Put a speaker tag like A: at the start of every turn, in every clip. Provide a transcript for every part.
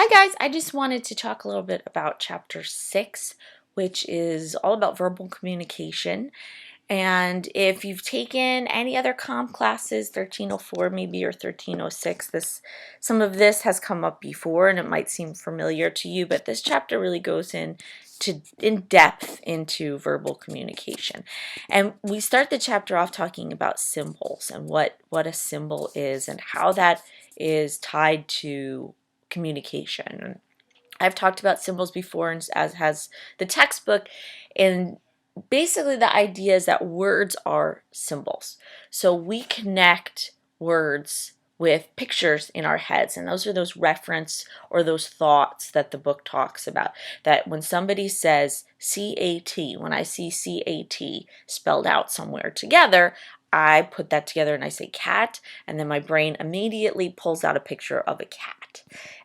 A: Hi guys, I just wanted to talk a little bit about chapter 6, which is all about verbal communication. And if you've taken any other comp classes, 1304 maybe or 1306, some of this has come up before and it might seem familiar to you, but this chapter really goes in depth into verbal communication. And we start the chapter off talking about symbols and what a symbol is and how that is tied to communication. I've talked about symbols before, as has the textbook, and basically the idea is that words are symbols. So we connect words with pictures in our heads, and those are those reference or those thoughts that the book talks about. That when somebody says CAT, when I see CAT spelled out somewhere together, I put that together and I say cat, and then my brain immediately pulls out a picture of a cat.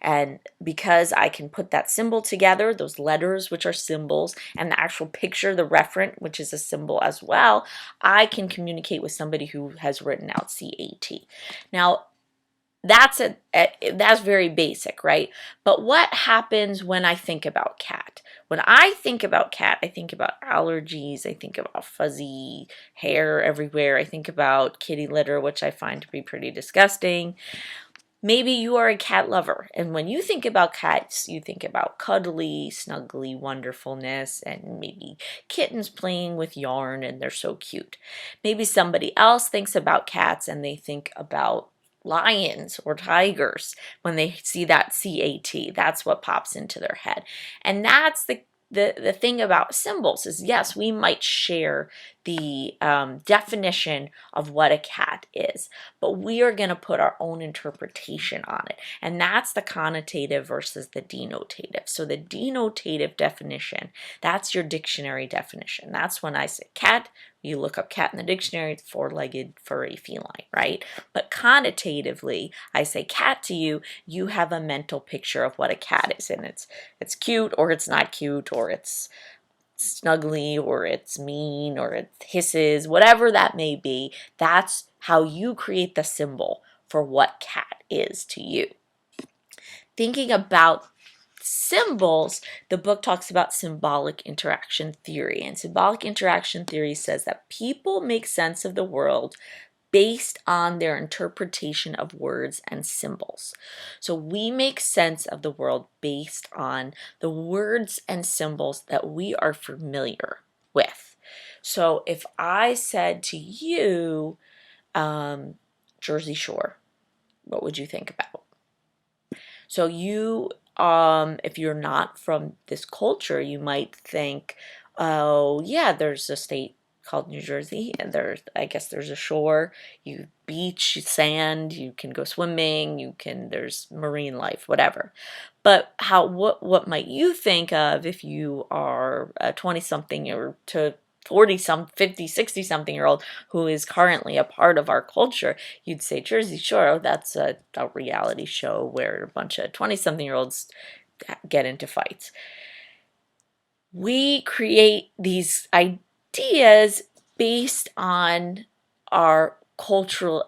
A: And because I can put that symbol together, those letters, which are symbols, and the actual picture, the referent, which is a symbol as well, I can communicate with somebody who has written out CAT. Now, that's very basic, right? But what happens when I think about cat? When I think about cat, I think about allergies, I think about fuzzy hair everywhere, I think about kitty litter, which I find to be pretty disgusting. Maybe you are a cat lover, and when you think about cats, you think about cuddly, snuggly wonderfulness, and maybe kittens playing with yarn, and they're so cute. Maybe somebody else thinks about cats and they think about lions or tigers when they see that CAT. That's what pops into their head. And that's the thing about symbols is, yes, we might share the definition of what a cat is, but we are going to put our own interpretation on it. And that's the connotative versus the denotative. So the denotative definition, that's your dictionary definition. That's when I say cat, you look up cat in the dictionary, it's four-legged, furry, feline, right? But connotatively, I say cat to you, you have a mental picture of what a cat is. And it's cute or it's not cute, or it's snuggly, or it's mean, or it hisses, whatever that may be. That's how you create the symbol for what cat is to you. Thinking about symbols, the book talks about symbolic interaction theory. And symbolic interaction theory says that people make sense of the world based on their interpretation of words and symbols. So we make sense of the world based on the words and symbols that we are familiar with. So if I said to you, Jersey Shore, what would you think about? So you, if you're not from this culture, you might think, oh yeah, there's a state called New Jersey, and I guess there's a shore, you beach, sand, you can go swimming, there's marine life, whatever. But what might you think of if you are a 20-something or to 40-some, 50, 60-something-year-old who is currently a part of our culture? You'd say Jersey Shore, oh, that's a reality show where a bunch of 20-something-year-olds get into fights. We create these ideas based on our culture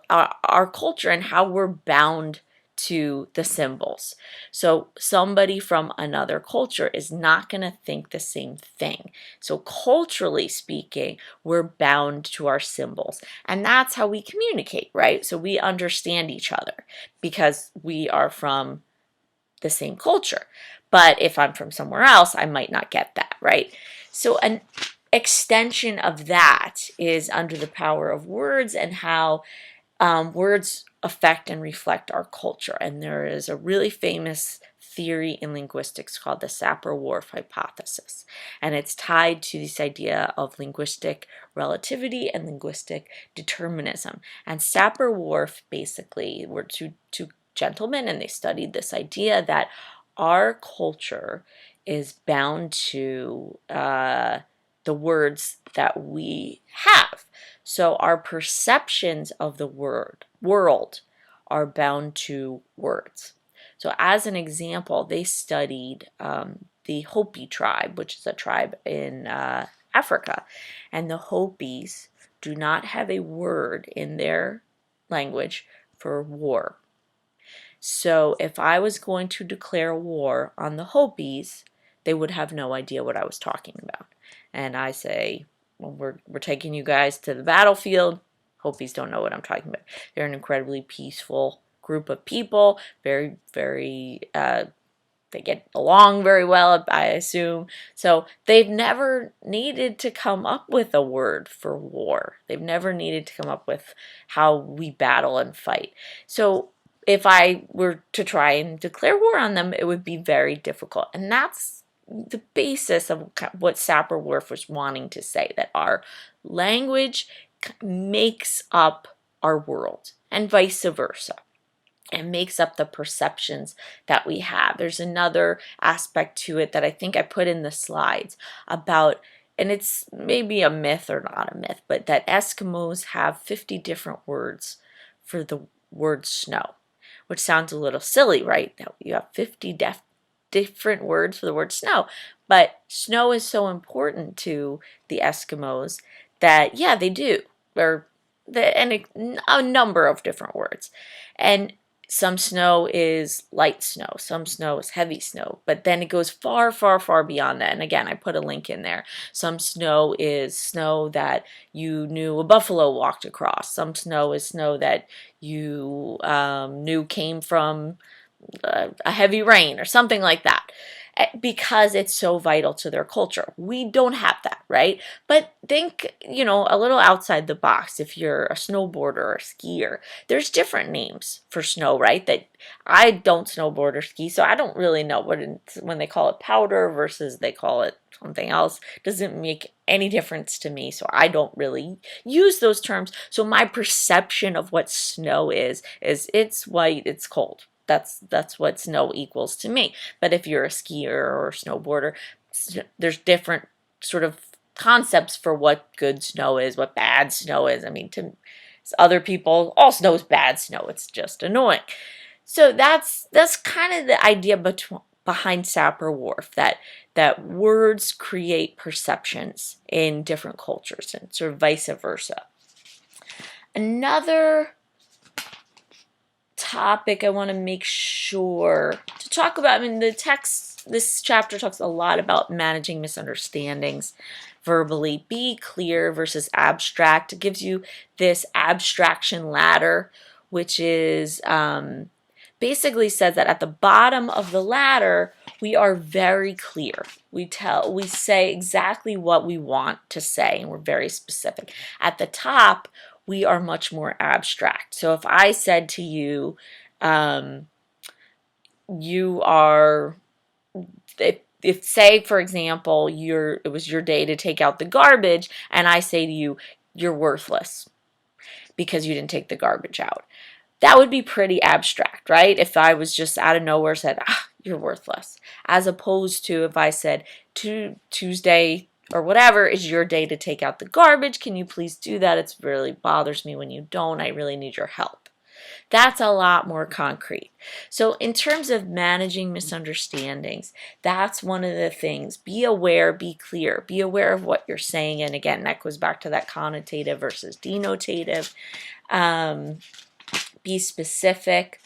A: and how we're bound to the symbols. So somebody from another culture is not going to think the same thing. So culturally speaking, we're bound to our symbols. And that's how we communicate, right? So we understand each other because we are from the same culture. But if I'm from somewhere else, I might not get that, right? So an extension of that is under the power of words and how words affect and reflect our culture. And there is a really famous theory in linguistics called the Sapir-Whorf hypothesis. And it's tied to this idea of linguistic relativity and linguistic determinism. And Sapir-Whorf basically were two gentlemen, and they studied this idea that our culture is bound to the words that we have. So our perceptions of the world are bound to words. So as an example, they studied the Hopi tribe, which is a tribe in Africa. And the Hopis do not have a word in their language for war. So if I was going to declare war on the Hopis, they would have no idea what I was talking about. And I say, well, we're taking you guys to the battlefield. Hopis don't know what I'm talking about. They're an incredibly peaceful group of people, very, very, they get along very well, I assume. So they've never needed to come up with a word for war. They've never needed to come up with how we battle and fight. So if I were to try and declare war on them, it would be very difficult. And that's the basis of what Sapir-Whorf was wanting to say, that our language makes up our world and vice versa, and makes up the perceptions that we have. There's another aspect to it that I think I put in the slides about, and it's maybe a myth or not a myth, but that Eskimos have 50 different words for the word snow, which sounds a little silly, right? That you have 50 different words for the word snow, but snow is so important to the Eskimos that, yeah, they do, and a number of different words. And some snow is light snow, some snow is heavy snow, but then it goes far, far, far beyond that. And again, I put a link in there. Some snow is snow that you knew a buffalo walked across. Some snow is snow that you knew came from a heavy rain or something like that, because it's so vital to their culture. We don't have that, right? But think, a little outside the box. If you're a snowboarder or a skier, there's different names for snow, right? That I don't snowboard or ski, so I don't really know when they call it powder versus they call it something else. Doesn't make any difference to me, so I don't really use those terms. So my perception of what snow is it's white, it's cold. That's what snow equals to me. But if you're a skier or a snowboarder, there's different sort of concepts for what good snow is, what bad snow is. I mean, to other people, all snow is bad snow. It's just annoying. So that's kind of the idea behind Sapir-Whorf, that words create perceptions in different cultures and sort of vice versa. Another topic I want to make sure to talk about, this chapter talks a lot about managing misunderstandings verbally. Be clear versus abstract. It gives you this abstraction ladder, which is basically says that at the bottom of the ladder, we are very clear. We say exactly what we want to say, and we're very specific. At the top, we are much more abstract. So if I said to you, you are, if say, for example, it was your day to take out the garbage, and I say to you, you're worthless because you didn't take the garbage out. That would be pretty abstract, right? If I was just out of nowhere said, you're worthless. As opposed to if I said, Tuesday or whatever is your day to take out the garbage. Can you please do that? It really bothers me when you don't. I really need your help. That's a lot more concrete. So in terms of managing misunderstandings, that's one of the things. Be aware, be clear, be aware of what you're saying. And again, that goes back to that connotative versus denotative. Be specific.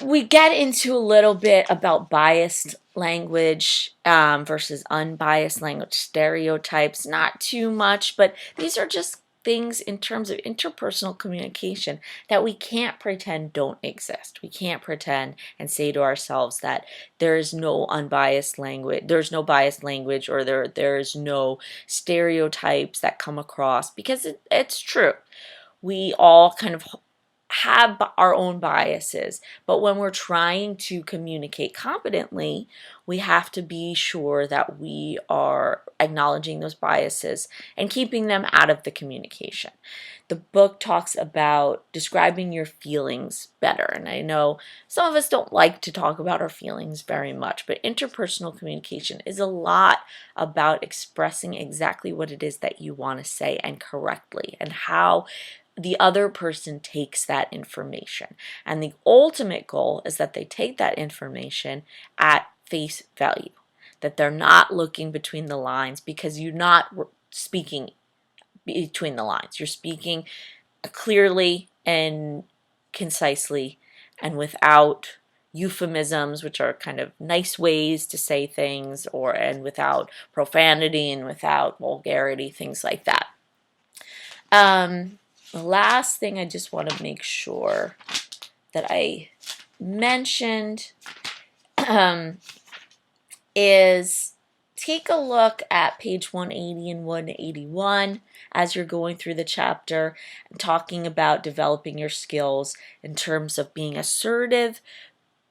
A: We get into a little bit about biased language versus unbiased language, stereotypes, not too much, but these are just things in terms of interpersonal communication that we can't pretend don't exist. We can't pretend and say to ourselves that there is no unbiased language, there's no biased language, or there's no stereotypes that come across, because it's true. We all kind of have our own biases, but when we're trying to communicate competently, we have to be sure that we are acknowledging those biases and keeping them out of the communication. The book talks about describing your feelings better, and I know some of us don't like to talk about our feelings very much, but interpersonal communication is a lot about expressing exactly what it is that you want to say, and correctly, and how the other person takes that information. And the ultimate goal is that they take that information at face value, that they're not looking between the lines, because you're not speaking between the lines. You're speaking clearly and concisely and without euphemisms, which are kind of nice ways to say things, and without profanity and without vulgarity, things like that. The last thing I just want to make sure that I mentioned is take a look at page 180 and 181 as you're going through the chapter and talking about developing your skills in terms of being assertive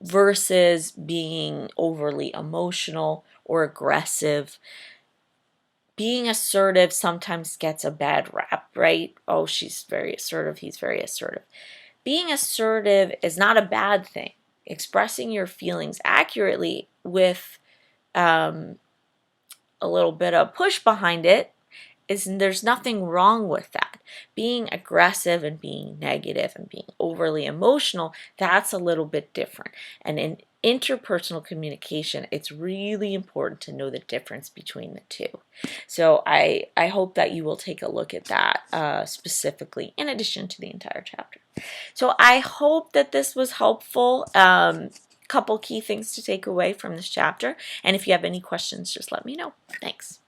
A: versus being overly emotional or aggressive. Being assertive sometimes gets a bad rap, right? Oh, she's very assertive, he's very assertive. Being assertive is not a bad thing. Expressing your feelings accurately with a little bit of push behind it there's nothing wrong with that. Being aggressive and being negative and being overly emotional, that's a little bit different. And in interpersonal communication, it's really important to know the difference between the two. So I hope that you will take a look at that specifically, in addition to the entire chapter. So I hope that this was helpful. Couple key things to take away from this chapter. And if you have any questions, just let me know. Thanks.